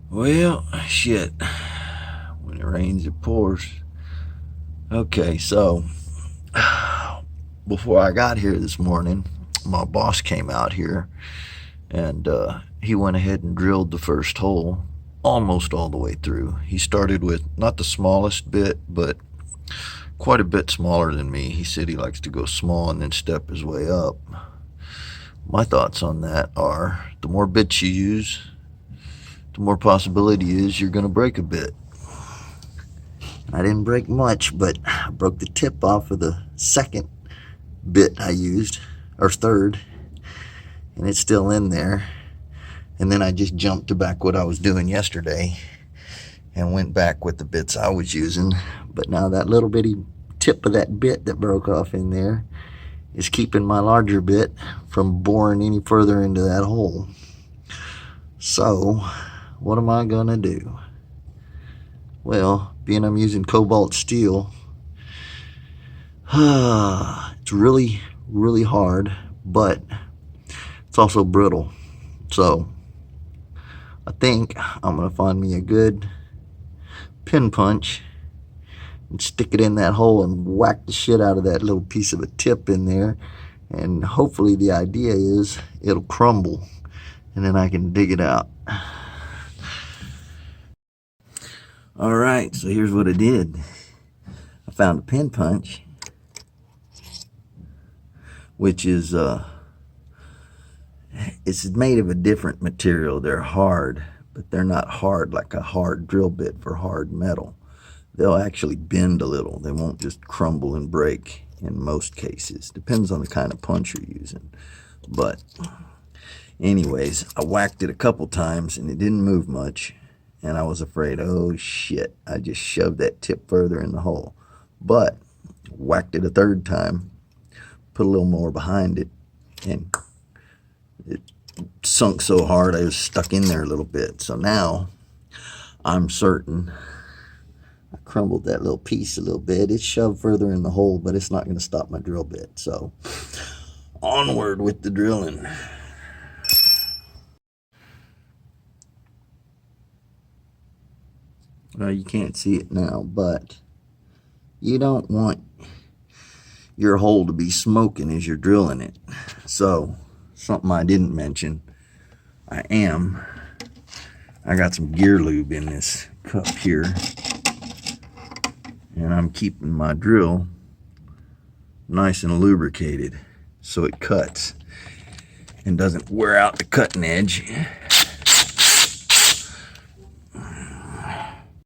Well, shit. When it rains, it pours. Okay, so before I got here this morning, my boss came out here and he went ahead and drilled the first hole almost all the way through. He started with not the smallest bit, but quite a bit smaller than me. He said he likes to go small and then step his way up. My thoughts on that are the more bits you use, the more possibility is you're going to break a bit. I didn't break much, but I broke the tip off of the second bit I used, or third, and it's still in there. And then I just jumped to back what I was doing yesterday and went back with the bits I was using. But now that little bitty tip of that bit that broke off in there is keeping my larger bit from boring any further into that hole. So what am I gonna do? Well, being I'm using cobalt steel, it's really, really hard, but it's also brittle. So I think I'm gonna find me a good pin punch and stick it in that hole and whack the shit out of that little piece of a tip in there. And hopefully the idea is it'll crumble and then I can dig it out. All right, so here's what I did. I found a pin punch, which is it's made of a different material. They're hard, but they're not hard like a hard drill bit for hard metal. They'll actually bend a little. They won't just crumble and break in most cases. Depends on the kind of punch you're using. But anyways, I whacked it a couple times and it didn't move much. And I was afraid, oh shit, I just shoved that tip further in the hole. But whacked it a third time, put a little more behind it, and it sunk so hard I was stuck in there a little bit. So now I'm certain I crumbled that little piece a little bit. It's shoved further in the hole, but it's not going to stop my drill bit. So onward with the drilling. Well, you can't see it now, but you don't want your hole to be smoking as you're drilling it. So something I didn't mention, I got some gear lube in this cup here, and I'm keeping my drill nice and lubricated so it cuts and doesn't wear out the cutting edge.